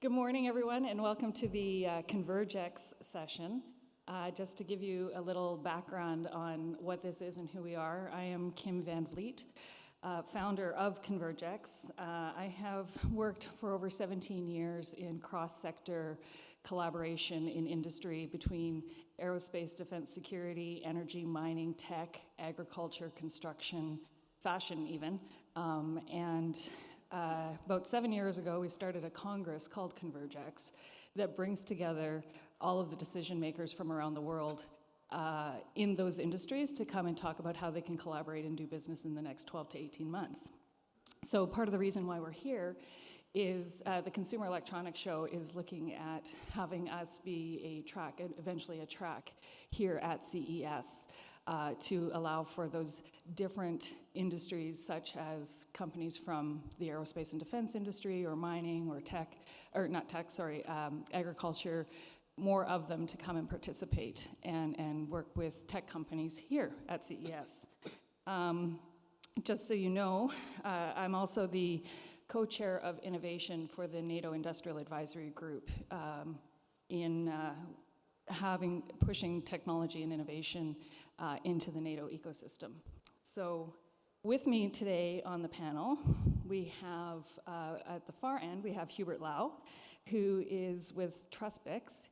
Good morning, everyone, and welcome to the ConvergX session. Just to give you a little background on what this is and who we are, I am Kim Van Vliet, founder of ConvergX. I have worked for over 17 years in cross-sector collaboration in industry between aerospace, defense, security, energy, mining, tech, agriculture, construction, fashion even, about 7 years ago, we started a congress called ConvergX that brings together all of the decision makers from around the world in those industries to come and talk about how they can collaborate and do business in the next 12 to 18 months. So part of the reason why we're here is the Consumer Electronics Show is looking at having us be a track, eventually a track here at CES. To allow for those different industries, such as companies from the aerospace and defense industry, or mining, or tech, or not tech, sorry, agriculture, more of them to come and participate and work with tech companies here at CES. Just so you know, I'm also the co-chair of innovation for the NATO Industrial Advisory Group in pushing technology and innovation into the NATO ecosystem. So with me today on the panel, we have, at the far end, we have Hubert Lau, who is with ConvergX.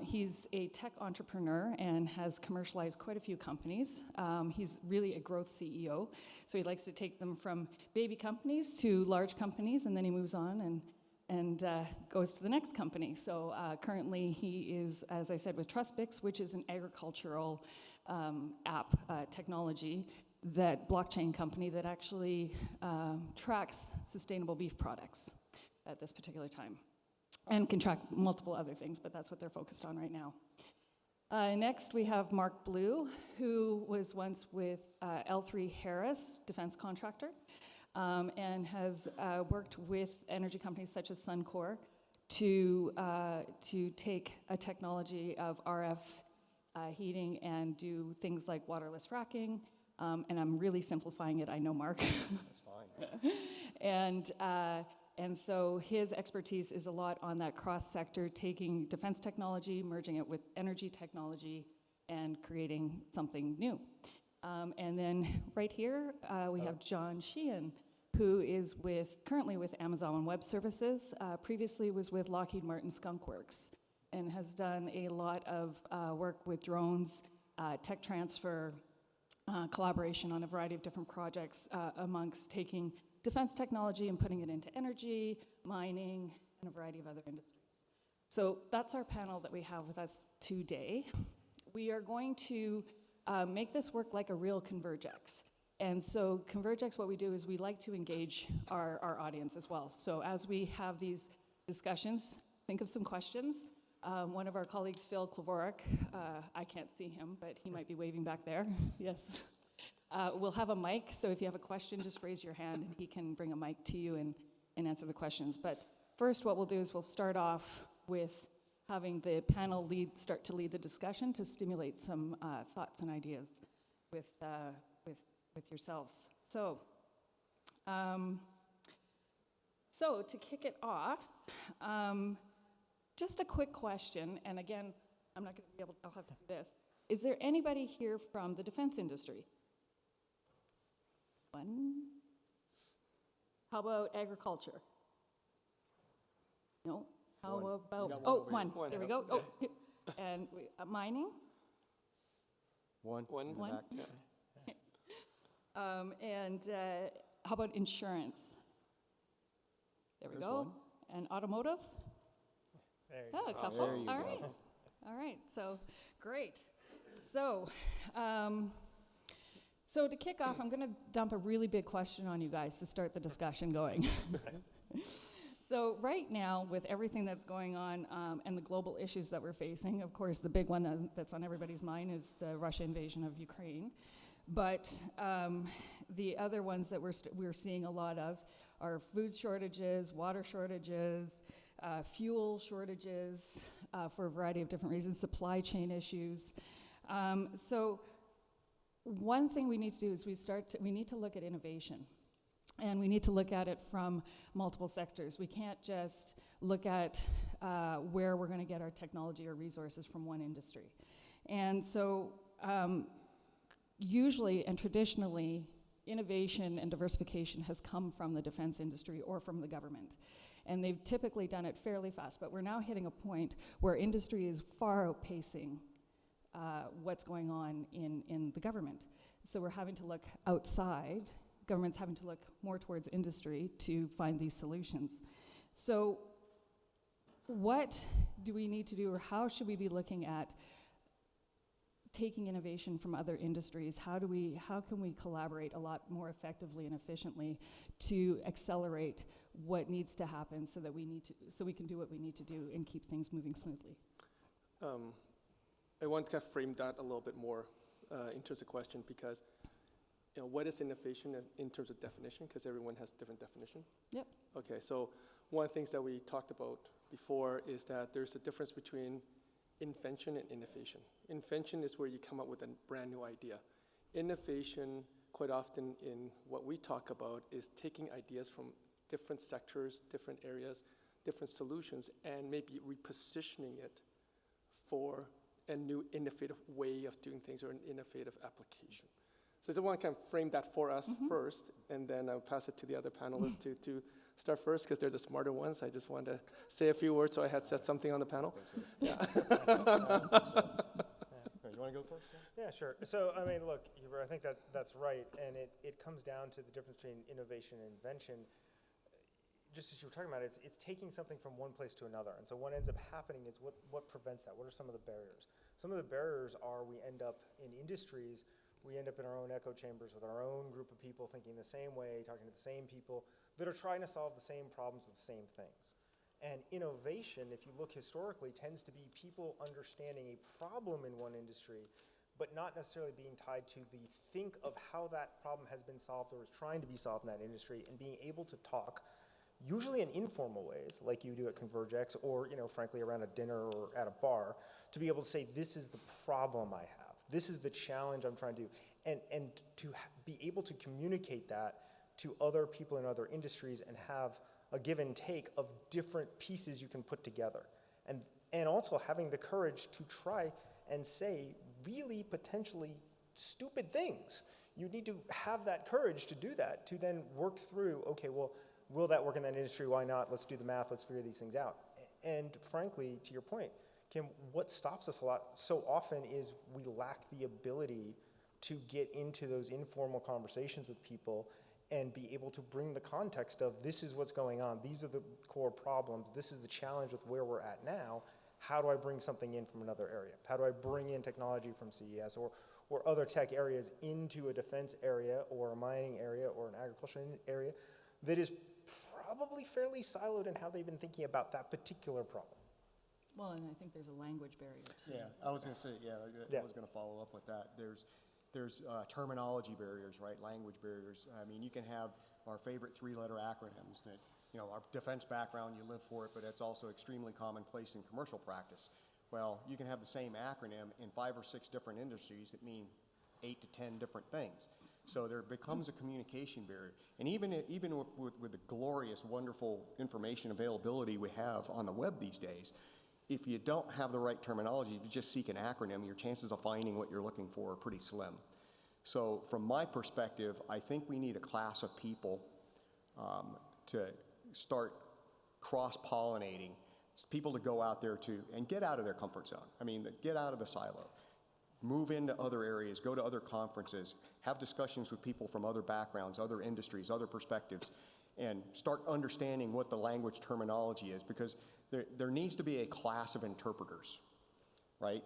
He's a tech entrepreneur and has commercialized quite a few companies. He's really a growth CEO, so he likes to take them from baby companies to large companies, and then he moves on and goes to the next company. So currently he is, as I said, with ConvergX, which is an agricultural app technology, that blockchain company that actually tracks sustainable beef products at this particular time, and can track multiple other things, but that's what they're focused on right now. Next, we have Mark Blue, who was once with L3 Harris, defense contractor, and has worked with energy companies such as Suncor to take a technology of RF heating and do things like waterless fracking. And I'm really simplifying it, I know, Mark. That's fine. And so his expertise is a lot on that cross-sector, taking defense technology, merging it with energy technology, and creating something new. And then right here, we have John Sheehan, who is currently with Amazon Web Services, previously was with Lockheed Martin Skunk Works, and has done a lot of work with drones, tech transfer, collaboration on a variety of different projects amongst taking defense technology and putting it into energy, mining, and a variety of other industries. So that's our panel that we have with us today. We are going to make this work like a real ConvergX. And so ConvergX, what we do is we like to engage our audience as well. So as we have these discussions, think of some questions. One of our colleagues, Phil Klavorek, I can't see him, but he might be waving back there. Yes. We'll have a mic, so if you have a question, just raise your hand, and he can bring a mic to you and answer the questions. But first, what we'll do is we'll start off with having the panel start to lead the discussion to stimulate some thoughts and ideas with yourselves. So to kick it off, just a quick question, and again, I'm not going to be able to, I'll have to do this. Is there anybody here from the defense industry? One. How about agriculture? No. How about, one. There we go. Oh, and mining? One. One. And how about insurance? There we go. One. And automotive? There a couple. All right. So great. So to kick off, I'm going to dump a really big question on you guys to start the discussion going. So right now, with everything that's going on and the global issues that we're facing, of course, the big one that's on everybody's mind is the Russia invasion of Ukraine. But the other ones that we're seeing a lot of are food shortages, water shortages, fuel shortages for a variety of different reasons, supply chain issues. So one thing we need to do is we need to look at innovation. And we need to look at it from multiple sectors. We can't just look at where we're going to get our technology or resources from one industry. And so usually and traditionally, innovation and diversification has come from the defense industry or from the government. And they've typically done it fairly fast, but we're now hitting a point where industry is far outpacing what's going on in the government. So we're having to look outside. Government's having to look more towards industry to find these solutions. So what do we need to do, or how should we be looking at taking innovation from other industries? How can we collaborate a lot more effectively and efficiently to accelerate what needs to happen so that we can do what we need to do and keep things moving smoothly? I want to kind of frame that a little bit more in terms of question, because what is innovation in terms of definition? Because everyone has different definition. Yep. Okay, so one of the things that we talked about before is that there's a difference between invention and innovation. Invention is where you come up with a brand new idea. Innovation, quite often in what we talk about, is taking ideas from different sectors, different areas, different solutions, and maybe repositioning it for a new innovative way of doing things or an innovative application. So I just want to kind of frame that for us first, and then I'll pass it to the other panelists to start first, because they're the smarter ones. I just wanted to say a few words, so I had said something on the panel. Yeah. You want to go first, John? Yeah, sure. So, I mean, look, Hubert, I think that's right, and it comes down to the difference between innovation and invention. Just as you were talking about, it's taking something from one place to another. And so what ends up happening is what prevents that? What are some of the barriers? Some of the barriers are we end up in industries, we end up in our own echo chambers with our own group of people thinking the same way, talking to the same people that are trying to solve the same problems with the same things. And innovation, if you look historically, tends to be people understanding a problem in one industry, but not necessarily being tied to the think of how that problem has been solved or is trying to be solved in that industry, and being able to talk, usually in informal ways, like you do at ConvergX, or frankly around a dinner or at a bar, to be able to say, this is the problem I have. This is the challenge I'm trying to do. And to be able to communicate that to other people in other industries and have a give and take of different pieces you can put together. And also having the courage to try and say really potentially stupid things. You need to have that courage to do that, to then work through, okay, well, will that work in that industry? Why not? Let's do the math. Let's figure these things out. And frankly, to your point, Kim, what stops us a lot so often is we lack the ability to get into those informal conversations with people and be able to bring the context of, this is what's going on, these are the core problems, this is the challenge with where we're at now. How do I bring something in from another area? How do I bring in technology from CES or other tech areas into a defense area or a mining area or an agricultural area that is probably fairly siloed in how they've been thinking about that particular problem? Well, and I think there's a language barrier too. Yeah, I was going to say, I was going to follow up with that. There's terminology barriers, right? Language barriers. I mean, you can have our favorite three-letter acronyms that, our defense background, you live for it, but it's also extremely commonplace in commercial practice. Well, you can have the same acronym in 5 or 6 different industries that mean 8 to 10 different things. So there becomes a communication barrier. And even with the glorious, wonderful information availability we have on the web these days, if you don't have the right terminology, if you just seek an acronym, your chances of finding what you're looking for are pretty slim. So from my perspective, I think we need a class of people to start cross-pollinating, people to go out there and get out of their comfort zone. I mean, get out of the silo. Move into other areas, go to other conferences, have discussions with people from other backgrounds, other industries, other perspectives, and start understanding what the language terminology is, because there needs to be a class of interpreters, right?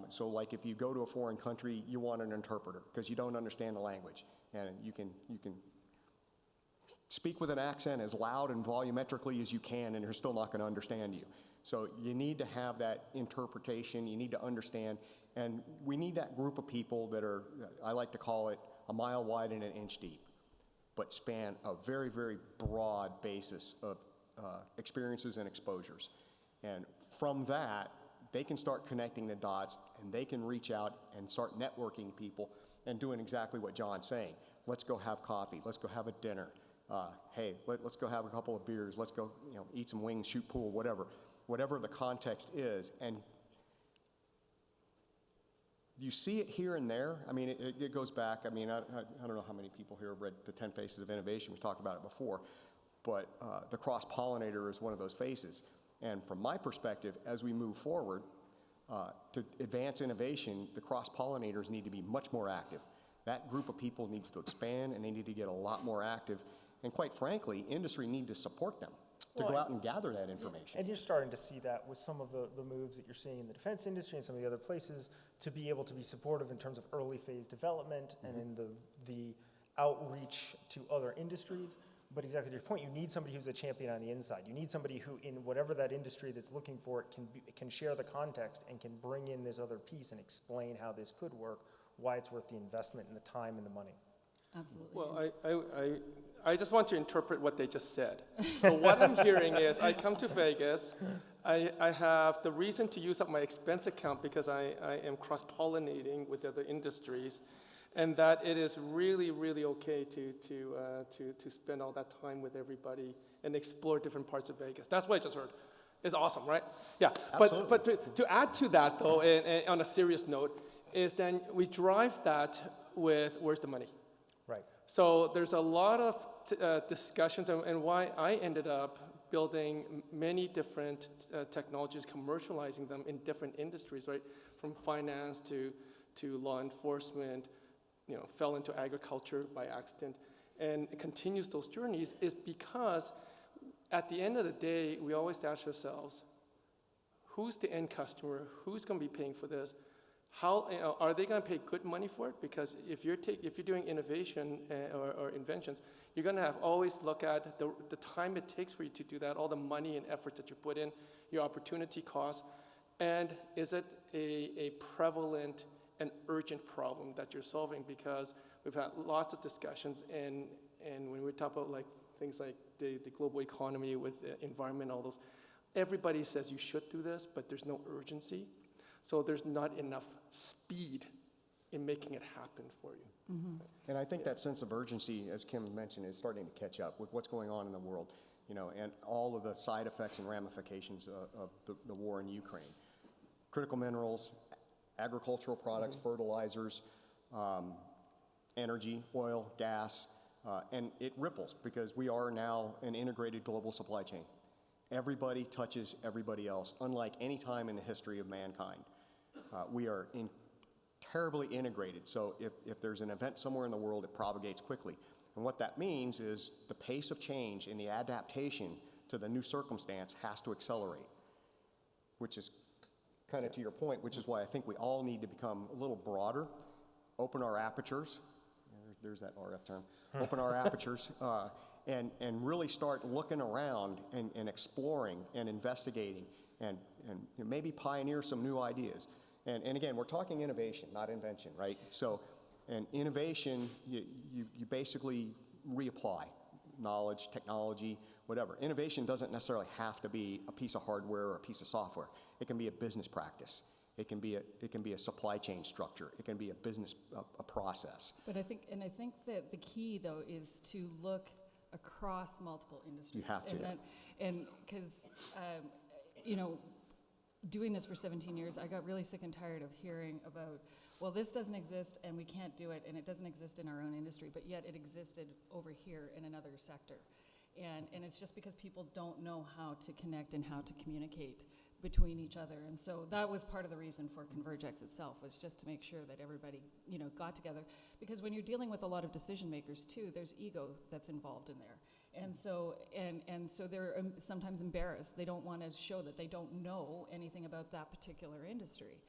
So like if you go to a foreign country, you want an interpreter because you don't understand the language. And you can speak with an accent as loud and volumetrically as you can, and they're still not going to understand you. So you need to have that interpretation, you need to understand, and we need that group of people that are, I like to call it, a mile wide and an inch deep, but span a very, very broad basis of experiences and exposures. And from that, they can start connecting the dots, and they can reach out and start networking people and doing exactly what John's saying. Let's go have coffee, let's go have a dinner, hey, let's go have a couple of beers, let's go, eat some wings, shoot pool, whatever the context is. And you see it here and there. I mean, it goes back. I mean, I don't know how many people here have read The 10 Faces of Innovation. We've talked about it before. But the cross-pollinator is one of those faces. And from my perspective, as we move forward to advance innovation, the cross-pollinators need to be much more active. That group of people needs to expand, and they need to get a lot more active. And quite frankly, industry need to support them to go out and gather that information. And you're starting to see that with some of the moves that you're seeing in the defense industry and some of the other places to be able to be supportive in terms of early phase development and in the outreach to other industries. But exactly to your point, you need somebody who's a champion on the inside. You need somebody who, in whatever that industry that's looking for it, can share the context and can bring in this other piece and explain how this could work, why it's worth the investment and the time and the money. Absolutely. Well, I just want to interpret what they just said. So what I'm hearing is I come to Vegas, I have the reason to use up my expense account because I am cross-pollinating with other industries, and that it is really, really okay to spend all that time with everybody and explore different parts of Vegas. That's what I just heard. It's awesome, right? Yeah, but to add to that, though, and on a serious note, is then we drive that with where's the money? Right. So there's a lot of discussions, and why I ended up building many different technologies, commercializing them in different industries, right? From finance to law enforcement, fell into agriculture by accident, and it continues those journeys is because at the end of the day, we always ask ourselves, who's the end customer? Who's going to be paying for this? How are they going to pay good money for it? Because if you're doing innovation or inventions, you're going to have always look at the time it takes for you to do that, all the money and effort that you put in, your opportunity costs, and is it a prevalent and urgent problem that you're solving? Because we've had lots of discussions, and when we talk about things like the global economy with the environment, all those, everybody says you should do this, but there's no urgency. So there's not enough speed in making it happen for you. Mm-hmm. And I think that sense of urgency, as Kim mentioned, is starting to catch up with what's going on in the world, and all of the side effects and ramifications of the war in Ukraine. Critical minerals, agricultural products, fertilizers, energy, oil, gas, and it ripples because we are now an integrated global supply chain. Everybody touches everybody else, unlike any time in the history of mankind. We are terribly integrated, so if there's an event somewhere in the world, it propagates quickly. And what that means is the pace of change and the adaptation to the new circumstance has to accelerate, which is kind of to your point, which is why I think we all need to become a little broader, open our apertures, there's that RF term, open our apertures, and really start looking around and exploring and investigating and maybe pioneer some new ideas. And again, we're talking innovation, not invention, right? So, and innovation, you basically reapply knowledge, technology, whatever. Innovation doesn't necessarily have to be a piece of hardware or a piece of software. It can be a business practice. It can be a supply chain structure. It can be a business a process. But I think that the key though is to look across multiple industries. You have to. And because doing this for 17 years, I got really sick and tired of hearing about, well, this doesn't exist and we can't do it, and it doesn't exist in our own industry, but yet it existed over here in another sector. And it's just because people don't know how to connect and how to communicate between each other. And so that was part of the reason for ConvergX itself, was just to make sure that everybody, got together. Because when you're dealing with a lot of decision makers too, there's ego that's involved in there. And so they're sometimes embarrassed. They don't want to show that they don't know anything about that particular industry.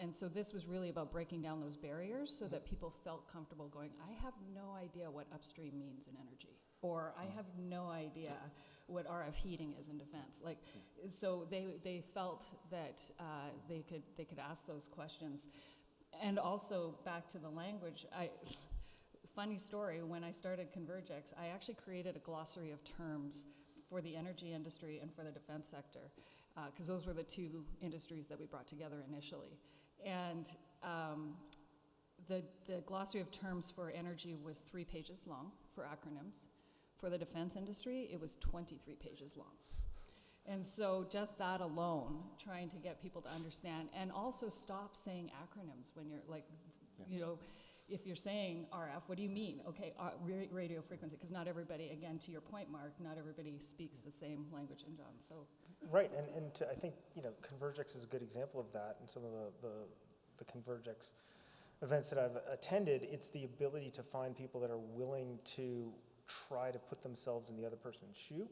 And so this was really about breaking down those barriers so that people felt comfortable going, I have no idea what upstream means in energy, or I have no idea what RF heating is in defense. So they felt that they could ask those questions. And also back to the language, funny story, when I started ConvergX, I actually created a glossary of terms for the energy industry and for the defense sector, because those were the two industries that we brought together initially. And the glossary of terms for energy was 3 pages long for acronyms. For the defense industry, it was 23 pages long. And so just that alone, trying to get people to understand, and also stop saying acronyms when you're like, you know, if you're saying RF, what do you mean? Okay, radio frequency, because not everybody, again, to your point, Mark, not everybody speaks the same language in John, so. Right, I think, you know, ConvergX is a good example of that, and some of the ConvergX events that I've attended, it's the ability to find people that are willing to try to put themselves in the other person's shoe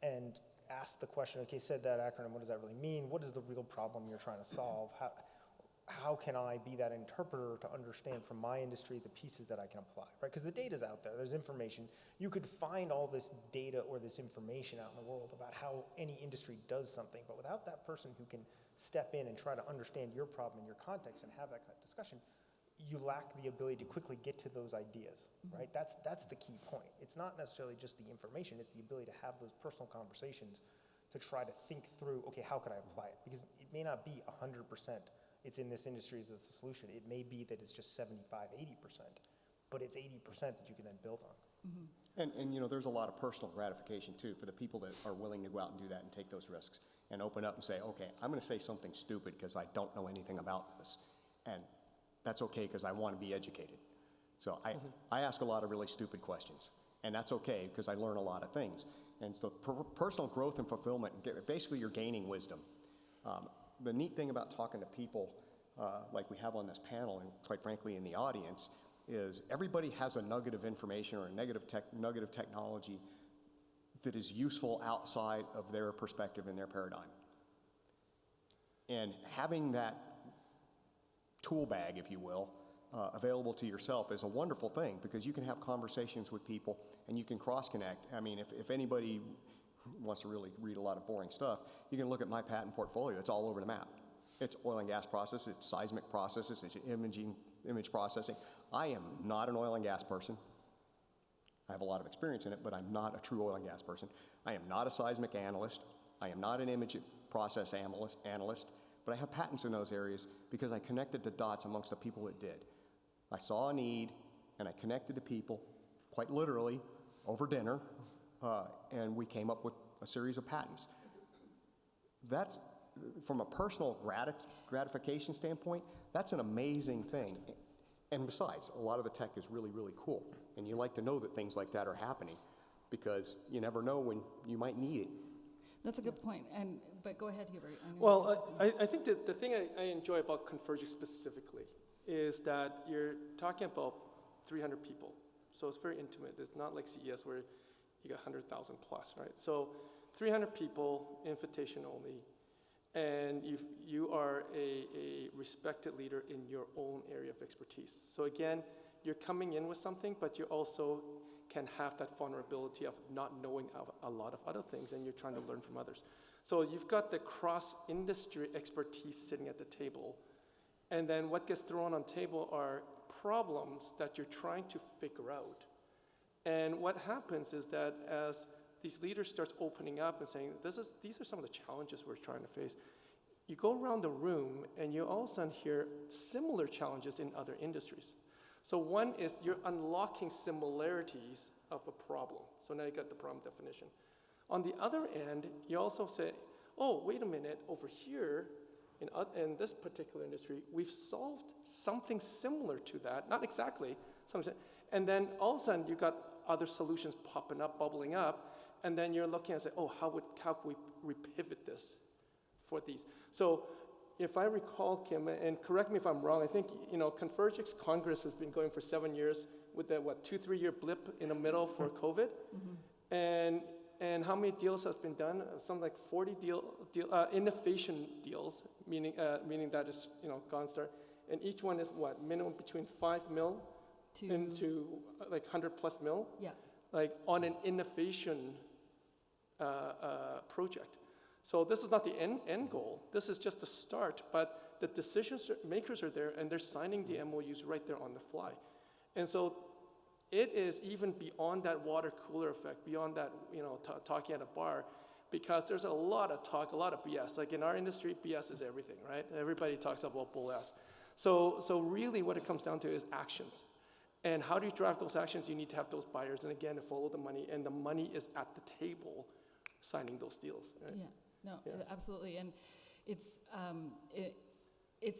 and ask the question, okay, said that acronym, what does that really mean? What is the real problem you're trying to solve? How can I be that interpreter to understand from my industry the pieces that I can apply, right? Because the data's out there, there's information. You could find all this data or this information out in the world about how any industry does something, but without that person who can step in and try to understand your problem in your context and have that kind of discussion, you lack the ability to quickly get to those ideas, right? That's the key point. It's not necessarily just the information, it's the ability to have those personal conversations to try to think through, okay, how could I apply it? Because it may not be 100% it's in this industry as a solution. It may be that it's just 75, 80%, but it's 80% that you can then build on. And you know, there's a lot of personal gratification too for the people that are willing to go out and do that and take those risks and open up and say, okay, I'm going to say something stupid because I don't know anything about this. And that's okay because I want to be educated. So I ask a lot of really stupid questions, and that's okay because I learn a lot of things. And so personal growth and fulfillment, basically you're gaining wisdom. The neat thing about talking to people like we have on this panel, and quite frankly in the audience, is everybody has a nugget of information or a nugget of technology that is useful outside of their perspective and their paradigm. And having that tool bag, if you will, available to yourself is a wonderful thing because you can have conversations with people and you can cross-connect. I mean, if anybody wants to really read a lot of boring stuff, you can look at my patent portfolio. It's all over the map. It's oil and gas process, it's seismic processes, it's image processing. I am not an oil and gas person. I have a lot of experience in it, but I'm not a true oil and gas person. I am not a seismic analyst. I am not an image process analyst, but I have patents in those areas because I connected the dots amongst the people that did. I saw a need, and I connected to people, quite literally, over dinner, and we came up with a series of patents. That's, from a personal gratification standpoint, that's an amazing thing. And besides, a lot of the tech is really, really cool. And you like to know that things like that are happening because you never know when you might need it. That's a good point. But go ahead, Hubert. Well, I think that the thing I enjoy about ConvergX specifically is that you're talking about 300 people. So it's very intimate. It's not like CES where you got 100,000 plus, right? So 300 people, invitation only, and you are a respected leader in your own area of expertise. So again, you're coming in with something, but you also can have that vulnerability of not knowing a lot of other things, and you're trying to learn from others. So you've got the cross-industry expertise sitting at the table, and then what gets thrown on the table are problems that you're trying to figure out. And what happens is that as these leaders start opening up and saying, these are some of the challenges we're trying to face, you go around the room and you all of a sudden hear similar challenges in other industries. So one is you're unlocking similarities of a problem. So now you got the problem definition. On the other end, you also say, oh, wait a minute, over here, in this particular industry, we've solved something similar to that, not exactly, and then all of a sudden you've got other solutions popping up, bubbling up, and then you're looking and say, oh, how can we repivot this for these? So if I recall, Kim, and correct me if I'm wrong, I think, ConvergX Congress has been going for 7 years with that, 2-3 year blip in the middle for COVID. Mm-hmm. And how many deals have been done? Something like 40 innovation deals, meaning that is, gone start. And each one is what, minimum between 5 mil into like 100 plus mil? Yeah. Like on an innovation project. So this is not the end goal. This is just the start, but the decision makers are there and they're signing the MOUs right there on the fly. And so it is even beyond that water cooler effect, beyond that, talking at a bar, because there's a lot of talk, a lot of BS. Like in our industry, BS is everything, right? Everybody talks about bull ass. So really what it comes down to is actions. And how do you drive those actions? You need to have those buyers, and again, follow the money, and the money is at the table signing those deals. Right? Yeah, no, Yeah. absolutely. And it's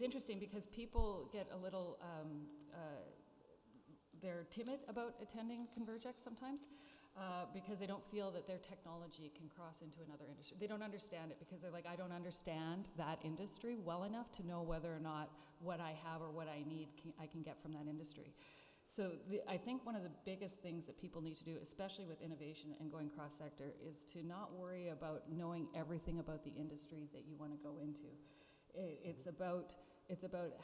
interesting because people get a little, they're timid about attending ConvergX sometimes because they don't feel that their technology can cross into another industry. They don't understand it because they're like, I don't understand that industry well enough to know whether or not what I have or what I need I can get from that industry. So I think one of the biggest things that people need to do, especially with innovation and going cross-sector, is to not worry about knowing everything about the industry that you want to go into. It's about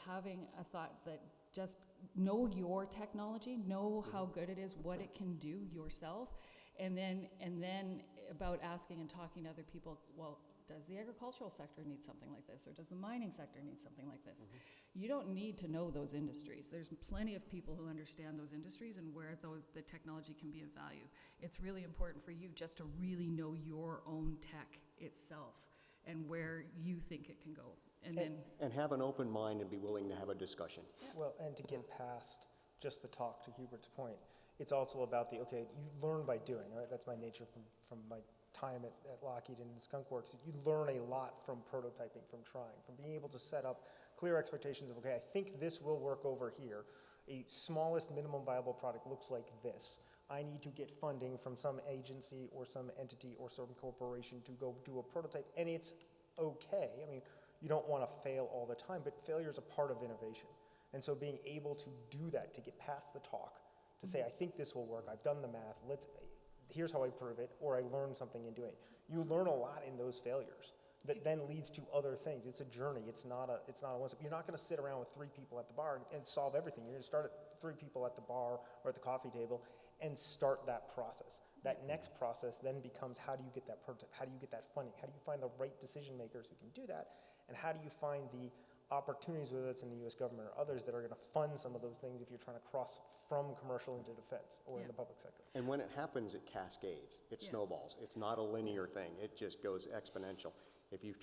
having a thought that just know your technology, know how good it is, what it can do yourself, and then about asking and talking to other people, well, does the agricultural sector need something like this, or does the mining sector need something like this? You don't need to know those industries. There's plenty of people who understand those industries and where the technology can be of value. It's really important for you just to really know your own tech itself and where you think it can go. And have an open mind and be willing to have a discussion. Well, and to get past just the talk, to Hubert's point, it's also about you learn by doing, right? That's my nature from my time at Lockheed and Skunk Works. You learn a lot from prototyping, from trying, from being able to set up clear expectations of, okay, I think this will work over here. A smallest minimum viable product looks like this. I need to get funding from some agency or some entity or some corporation to go do a prototype, and it's okay. I mean, you don't want to fail all the time, but failure is a part of innovation. And so being able to do that, to get past the talk, to say, I think this will work, I've done the math, here's how I prove it, or I learned something in doing it. You learn a lot in those failures that then leads to other things. It's a journey. It's not a one-step. You're not going to sit around with 3 people at the bar and solve everything. You're going to start at 3 people at the bar or at the coffee table and start that process. That next process then becomes, how do you get that prototype? How do you get that funding? How do you find the right decision makers who can do that? And how do you find the opportunities, whether it's in the U.S. government or others, that are going to fund some of those things if you're trying to cross from commercial into defense or in the public sector? And when it happens, it cascades. It snowballs. It's not a linear thing. It just goes exponential. If you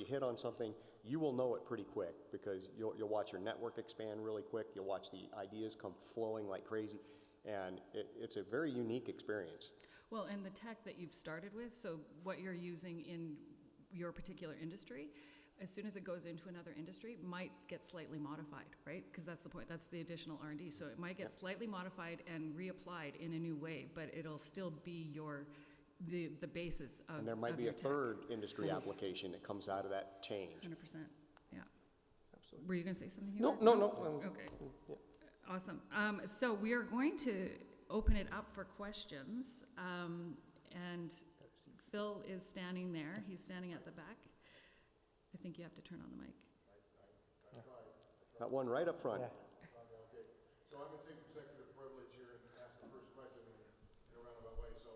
hit on something, you will know it pretty quick because you'll watch your network expand really quick. You'll watch the ideas come flowing like crazy. And it's a very unique experience. Well, and the tech that you've started with, so what you're using in your particular industry, as soon as it goes into another industry, might get slightly modified, right? Because that's the point. That's the additional R&D. So it might get slightly modified and reapplied in a new way, but it'll still be the basis of. And there might be a tech. third industry application that comes out of that change. 100%. Yeah. Absolutely. Were you going to say something here? No. Okay. Yeah. Awesome. So we are going to open it up for questions. And Phil is standing there. He's standing at the back. I think you have to turn on the mic. That one right up front. Yeah. Okay, so I'm going to take executive privilege here and ask the first question in a roundabout way. So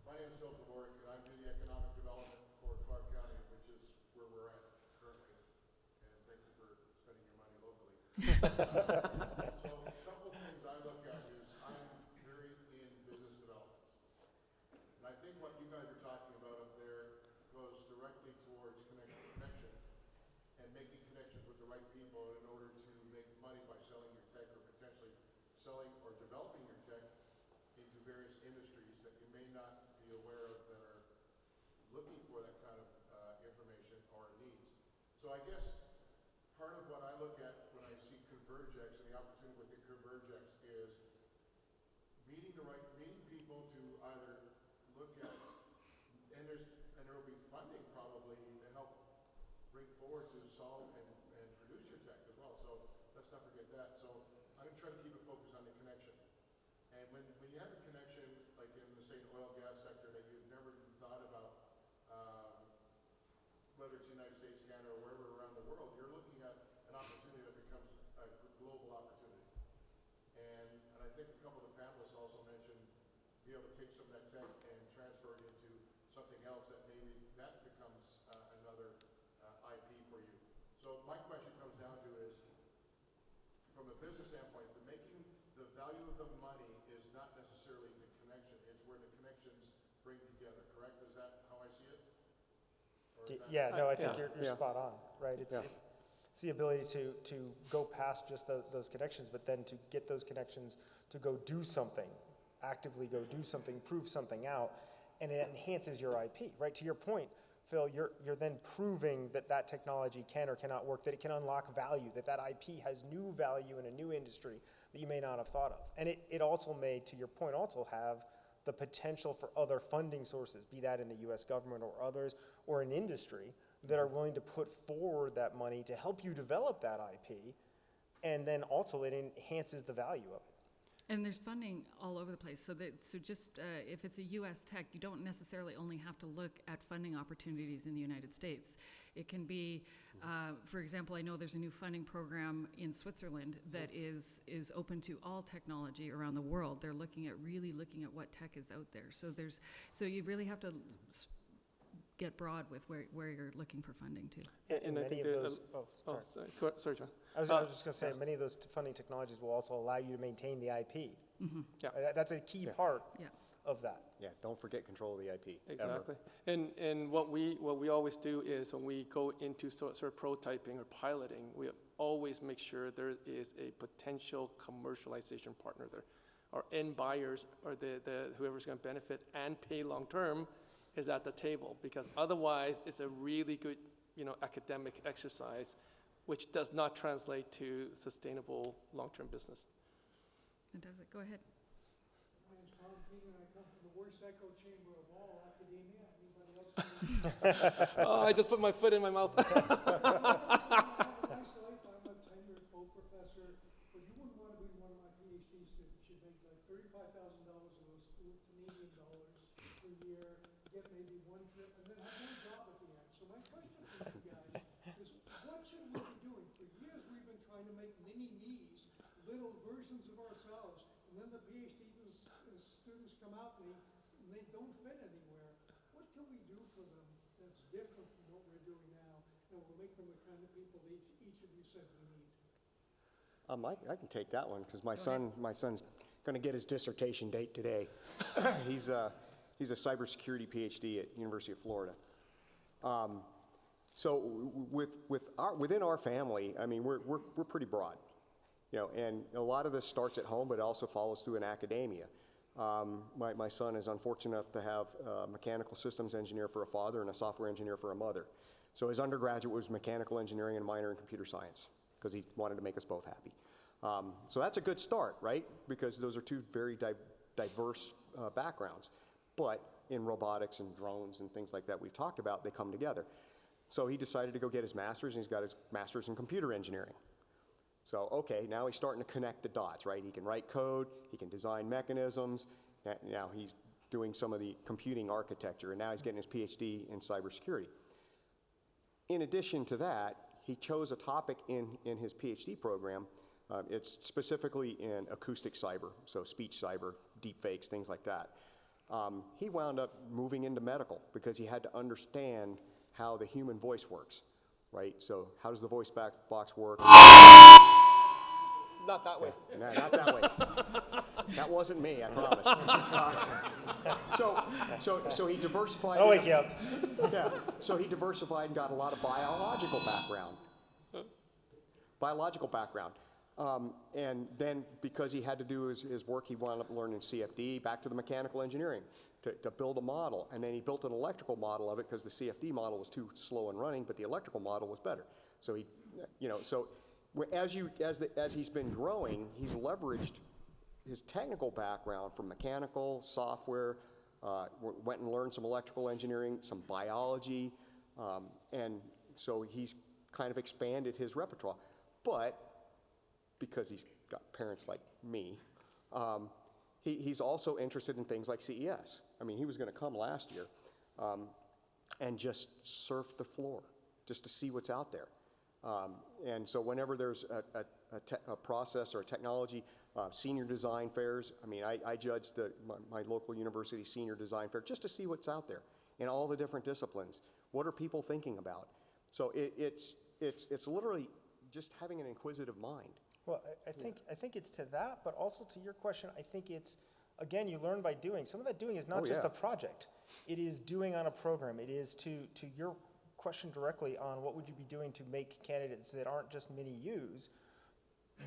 my name is Phil Dvorak, and I do the economic development for Clark County, which is where we're at currently. And thank you for spending your money locally. So a couple of things I look at is I'm very in business development. And I think what you guys are talking about up there goes directly towards connection and making connections with the right people in order to make money by selling your tech or potentially selling or developing your tech into various industries that you may not be aware of that are looking for that kind of information or needs. So I guess part of what I look at when I see ConvergX and the opportunity within ConvergX is meeting people to either look at, and there will be funding probably to help bring forward to solve and produce your tech as well. So let's not forget that. So I'm going to try to keep it focused on the connection. And when you have a connection, like in the, say, oil and gas sector that you've never even thought about, whether it's the United States, Canada, or wherever around the world, you're looking at an opportunity that becomes a global opportunity. And I think a couple of the panelists also mentioned be able to take some of that tech and transfer it into something else that maybe that becomes another IP for you. So my question comes down to is, from a business standpoint, the value of the money is not necessarily the connection, it's where the connections bring together, correct? Is that how I see it? Or is that Yeah, no, I think Yeah. you're spot on, right? It's the ability to go past just those connections, but then to get those connections to go do something, actively go do something, prove something out, and it enhances your IP, right? To your point, Phil, you're then proving that that technology can or cannot work, that it can unlock value, that that IP has new value in a new industry that you may not have thought of. And it also may, to your point, also have the potential for other funding sources, be that in the US government or others, or an industry that are willing to put forward that money to help you develop that IP, and then also it enhances the value of it. And there's funding all over the place. So just if it's a U.S. tech, you don't necessarily only have to look at funding opportunities in the United States. It can be, for example, I know there's a new funding program in Switzerland that is open to all technology around the world. They're really looking at what tech is out there. So you really have to get broad with where you're looking for funding too. And I many think of the, those, sorry, John. I was just going to say, many of those funding technologies will also allow you to maintain the IP. Yeah. That's a key part Yeah. of that. Yeah, don't forget control of the IP. ever. Exactly. And what we always do is when we go into sort of prototyping or piloting, we always make sure there is a potential commercialization partner there. Our end buyers or the whoever's going to benefit and pay long term is at the table, because otherwise it's a really good, academic exercise which does not translate to sustainable long-term business. Fantastic. Go ahead. My name's Tom King, and I come from the worst echo chamber of all academia. Anybody else? Oh, I just put my foot in my mouth. Nice life. I'm a tenured full professor, but you wouldn't want to be one of my PhD students. You'd make like $35,000 of those Canadian dollars per year, get maybe one trip, and then have no job at the end. So my question for you guys is, what should we be doing? For years, we've been trying to make mini-me's, little versions of ourselves, and then the PhD students come out and they don't fit anywhere. What can we do for them that's different from what we're doing now, and will make them the kind of people that each of you said we need? I can take that one, because my son's going to get his dissertation date today. He's a cybersecurity PhD at University of Florida. So within our family, I mean, we're pretty broad, and a lot of this starts at home, but it also follows through in academia. My son is unfortunate enough to have a mechanical systems engineer for a father and a software engineer for a mother. So his undergraduate was mechanical engineering and a minor in computer science, because he wanted to make us both happy. So that's a good start, right? Because those are two very diverse backgrounds. But in robotics and drones and things like that we've talked about, they come together. So he decided to go get his master's, and he's got his master's in computer engineering. So, okay, now he's starting to connect the dots, right? He can write code, he can design mechanisms. Now he's doing some of the computing architecture, and now he's getting his PhD in cybersecurity. In addition to that, he chose a topic in his PhD program. It's specifically in acoustic cyber, so speech cyber, deep fakes, things like that. He wound up moving into medical because he had to understand how the human voice works, right? So how does the voice box work? Not that way. No, not that way. That wasn't me, I promise. So he diversified. I'll wake you up. Yeah. So he diversified and got a lot of biological background. And then because he had to do his work, he wound up learning CFD, back to the mechanical engineering to build a model. And then he built an electrical model of it because the CFD model was too slow in running, but the electrical model was better. So he, as he's been growing, he's leveraged his technical background from mechanical, software, went and learned some electrical engineering, some biology, and so he's kind of expanded his repertoire. But because he's got parents like me, he's also interested in things like CES. I mean, he was going to come last year and just surf the floor, just to see what's out there. And so whenever there's a process or a technology, senior design fairs, I mean, I judge my local university senior design fair just to see what's out there in all the different disciplines. What are people thinking about? So it's literally just having an inquisitive mind. Well, I think it's to that, but also to your question, I think it's, again, you learn by doing. Some of that doing is not just a project. It is doing on a program. It is, to your question directly on what would you be doing to make candidates that aren't just mini U's,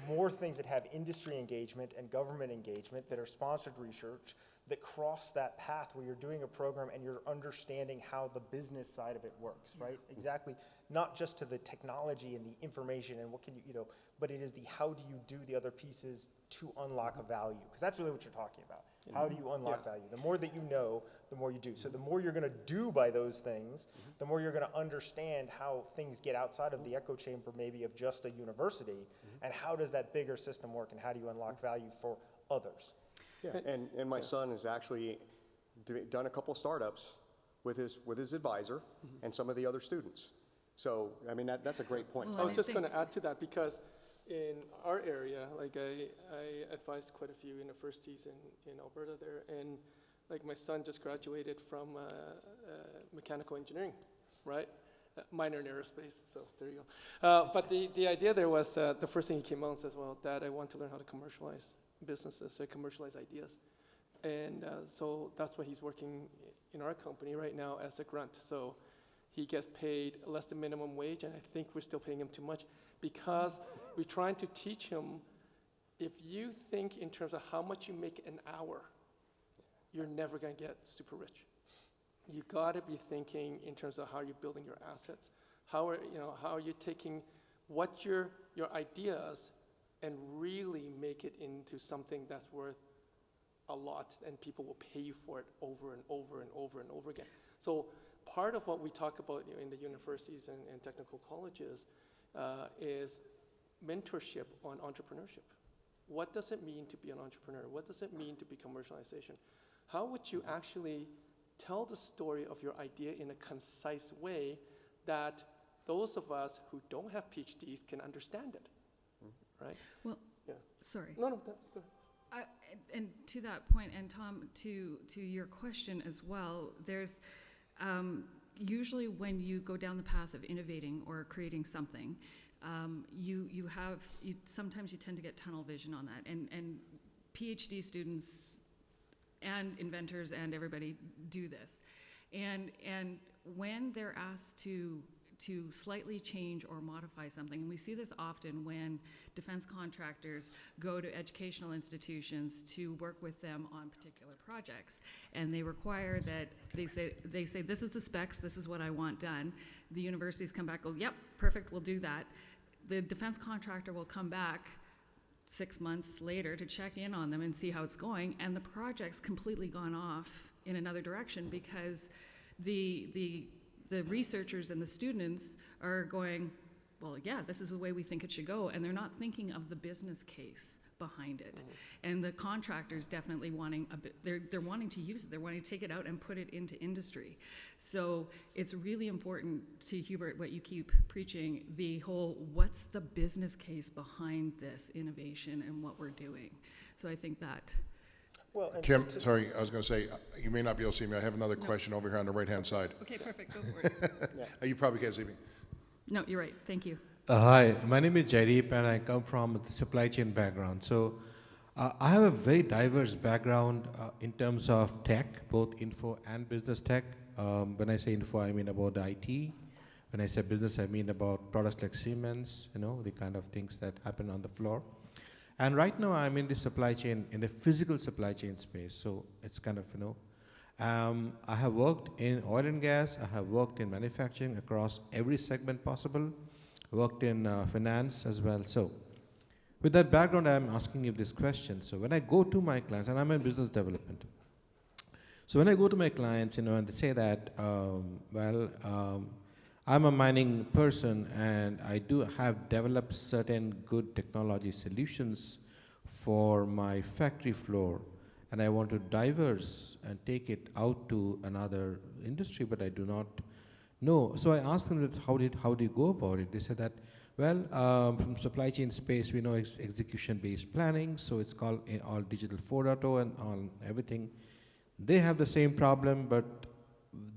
more things that have industry engagement and government engagement, that are sponsored research, that cross that path where you're doing a program and you're understanding how the business side of it works, right? Exactly. Not just to the technology and the information and what can you, but it is the how do you do the other pieces to unlock a value? Because that's really what you're talking about. How do you unlock value? The more that you know, the more you do. So the more you're going to do by those things, the more you're going to understand how things get outside of the echo chamber maybe of just a university, and how does that bigger system work, and how do you unlock value for others? Yeah, and my son has actually done a couple of startups with his advisor and some of the other students. So, I mean, that's a great point. Well, I was I just think- going to add to that because in our area, like I advised quite a few universities in Alberta there, and like my son just graduated from mechanical engineering, right? Minor in aerospace, so there you go. But the idea there was the first thing he came out and says, well, Dad, I want to learn how to commercialize businesses, so commercialize ideas. And so that's why he's working in our company right now as a grunt. So he gets paid less than minimum wage, and I think we're still paying him too much because we're trying to teach him, if you think in terms of how much you make an hour, you're never going to get super rich. You got to be thinking in terms of how you're building your assets. How are you taking what your ideas and really make it into something that's worth a lot, and people will pay you for it over and over and over and over again. So part of what we talk about in the universities and technical colleges is mentorship on entrepreneurship. What does it mean to be an entrepreneur? What does it mean to be commercialization? How would you actually tell the story of your idea in a concise way that those of us who don't have PhDs can understand it, right? Well, Yeah. sorry. No, go ahead. And to that point, and Tom, to your question as well, there's usually when you go down the path of innovating or creating something, sometimes you tend to get tunnel vision on that, and PhD students and inventors and everybody do this, and when they're asked to slightly change or modify something, and we see this often when defense contractors go to educational institutions to work with them on particular projects, and they require that they say this is the specs, this is what I want done. The universities come back, go, yep, perfect, we'll do that. The defense contractor will come back 6 months later to check in on them and see how it's going, and the project's completely gone off in another direction because the researchers and the students are going, well, yeah, this is the way we think it should go, and they're not thinking of the business case behind it. And the contractors definitely wanting they're wanting to use it, they're wanting to take it out and put it into industry. So it's really important to Hubert, what you keep preaching, the whole what's the business case behind this innovation and what we're doing. So I think that. Well, and Kim, sorry, I was going to say, you may not be able to see me. I have another question over here on the right-hand side. Okay, perfect, go for it. You probably can't see me. No, you're right, thank you. Hi, my name is Jaideep and I come from the supply chain background. So I have a very diverse background in terms of tech, both info and business tech. When I say info, I mean about the IT. When I say business, I mean about products like Siemens, the kind of things that happen on the floor. And right now I'm in the supply chain, in the physical supply chain space. So it's kind of, I have worked in oil and gas. I have worked in manufacturing across every segment possible. Worked in finance as well. So with that background, I'm asking you this question. So when I go to my clients, and I'm in business development. So when I go to my clients, and they say that, I'm a mining person and I do have developed certain good technology solutions for my factory floor, and I want to diverse and take it out to another industry, but I do not know. So I asked them that how do you go about it? They said that, from supply chain space, we know execution-based planning, so it's called all digital 4.0 and all everything. They have the same problem, but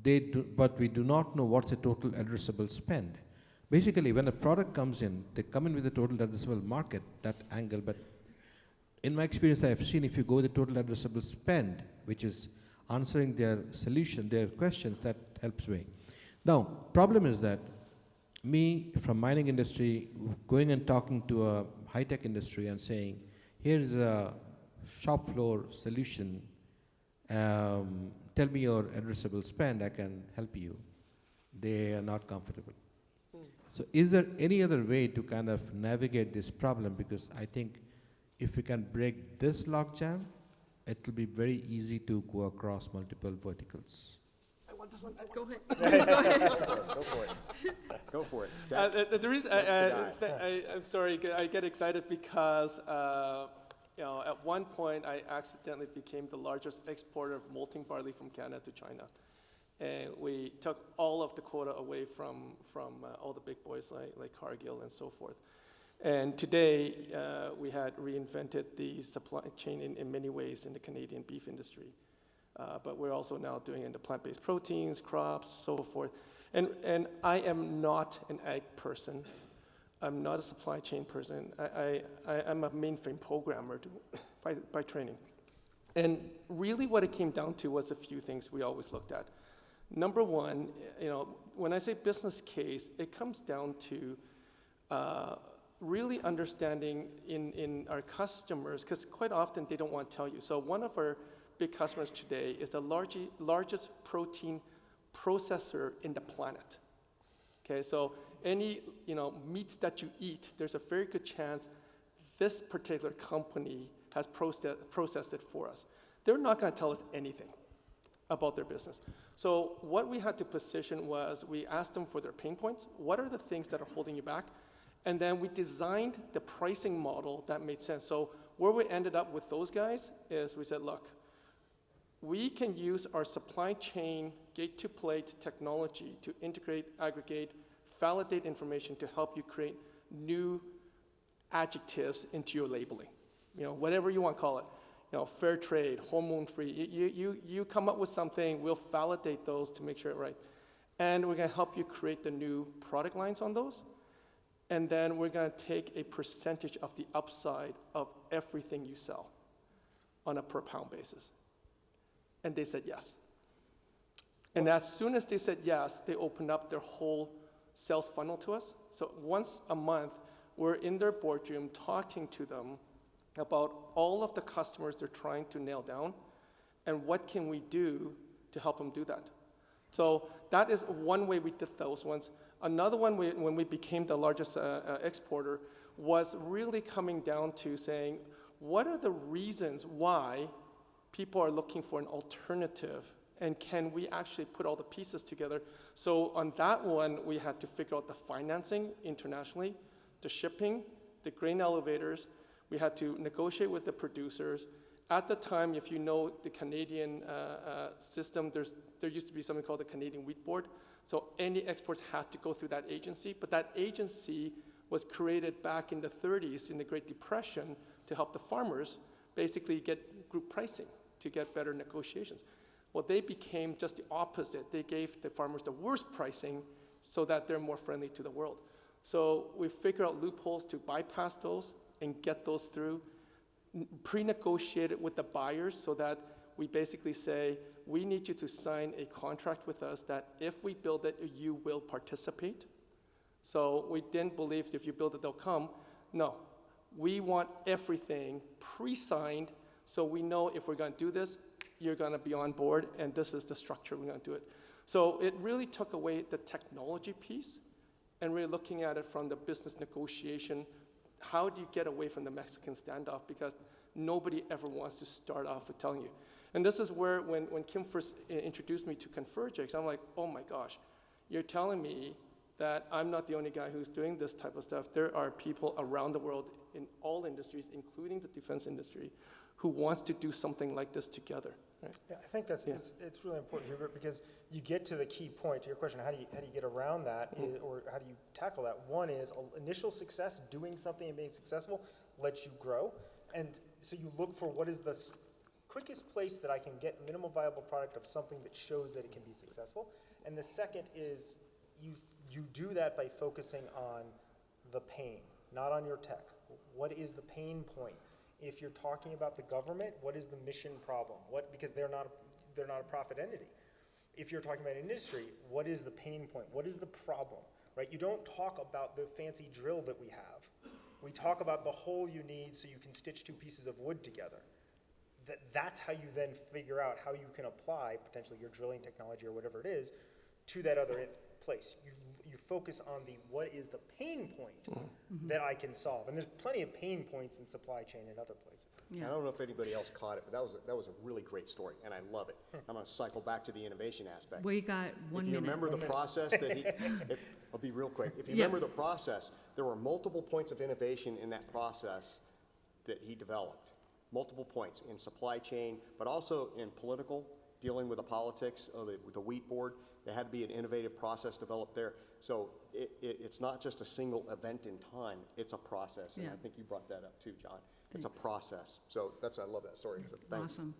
we do not know what's the total addressable spend. Basically, when a product comes in, they come in with the total addressable market, that angle, but in my experience, I have seen if you go the total addressable spend, which is answering their solution, their questions, that helps me. Now, problem is that me from mining industry going and talking to a high-tech industry and saying, here's a shop floor solution, tell me your addressable spend, I can help you. They are not comfortable. So is there any other way to kind of navigate this problem? Because I think if we can break this logjam, it will be very easy to go across multiple verticals. I want this one. Go ahead. Go for it. Go for it. The reason I'm sorry, I get excited because at one point I accidentally became the largest exporter of malting barley from Canada to China, and we took all of the quota away from all the big boys like Cargill and so forth. And today we had reinvented the supply chain in many ways in the Canadian beef industry. But we're also now doing it in the plant-based proteins, crops, so forth. And I am not an ag person. I'm not a supply chain person. I'm a mainframe programmer by training. And really what it came down to was a few things we always looked at. Number one, when I say business case, it comes down to really understanding in our customers, because quite often they don't want to tell you. So one of our big customers today is the largest protein processor in the planet. Okay, so any meats that you eat, there's a very good chance this particular company has processed it for us. They're not going to tell us anything about their business. So what we had to position was we asked them for their pain points. What are the things that are holding you back? And then we designed the pricing model that made sense. So where we ended up with those guys is we said, look, we can use our supply chain gate-to-plate technology to integrate, aggregate, validate information to help you create new adjectives into your labeling. Whatever you want to call it. Fair trade, hormone-free. You come up with something, we'll validate those to make sure it's right. And we're going to help you create the new product lines on those. And then we're going to take a percentage of the upside of everything you sell on a per pound basis. And they said yes. And as soon as they said yes, they opened up their whole sales funnel to us. So once a month, we're in their boardroom talking to them about all of the customers they're trying to nail down and what can we do to help them do that. So that is one way we did those ones. Another one, when we became the largest exporter, was really coming down to saying, what are the reasons why people are looking for an alternative, and can we actually put all the pieces together? So on that one, we had to figure out the financing internationally, the shipping, the grain elevators. We had to negotiate with the producers. At the time, if you know the Canadian system, there used to be something called the Canadian Wheat Board. So any exports had to go through that agency, but that agency was created back in the 30s in the Great Depression to help the farmers basically get group pricing to get better negotiations. Well, they became just the opposite. They gave the farmers the worst pricing so that they're more friendly to the world. So we figured out loopholes to bypass those and get those through, pre-negotiate it with the buyers so that we basically say, we need you to sign a contract with us that if we build it, you will participate. So we didn't believe if you build it, they'll come. No, we want everything pre-signed so we know if we're going to do this, you're going to be on board, and this is the structure we're going to do it. So it really took away the technology piece, and we're looking at it from the business negotiation. How do you get away from the Mexican standoff? Because nobody ever wants to start off with telling you. And this is where, when Kim first introduced me to ConvergX, I'm like, oh my gosh, you're telling me that I'm not the only guy who's doing this type of stuff. There are people around the world in all industries, including the defense industry, who wants to do something like this together. Right? Yeah, I think it's really important, Hubert, because you get to the key point to your question. How do you get around that, or how do you tackle that? One is initial success, doing something and being successful lets you grow, and so you look for what is the quickest place that I can get minimum viable product of something that shows that it can be successful. And the second is you do that by focusing on the pain, not on your tech. What is the pain point? If you're talking about the government, what is the mission problem? Because they're not a profit entity. if you're talking about industry, what is the pain point? What is the problem, right? You don't talk about the fancy drill that we have. We talk about the hole you need so you can stitch two pieces of wood together. That's how you then figure out how you can apply potentially your drilling technology or whatever it is to that other place. You focus on what is the pain point that I can solve. And there's plenty of pain points in supply chain and other places. Yeah. I don't know if anybody else caught it, but that was a really great story, and I love it. I'm going to cycle back to the innovation aspect. We got 1 minute. If you remember the process that I'll be real quick. If you remember the process, there were multiple points of innovation in that process that he developed. Multiple points in supply chain, but also in political, dealing with the politics of the wheat board. There had to be an innovative process developed there. So it's not just a single event in time, it's a process. And Yeah. I think you brought that up too, John. It's a process. So I love that story. So thanks. Awesome.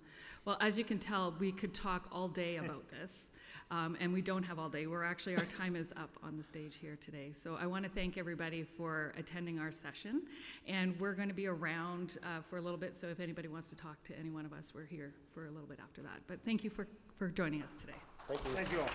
Well, as you can tell, we could talk all day about this, and we don't have all day. Our time is up on the stage here today. So I want to thank everybody for attending our session, and we're going to be around for a little bit, so if anybody wants to talk to any one of us, we're here for a little bit after that. But thank you for joining us today. Thank you. Thank you all.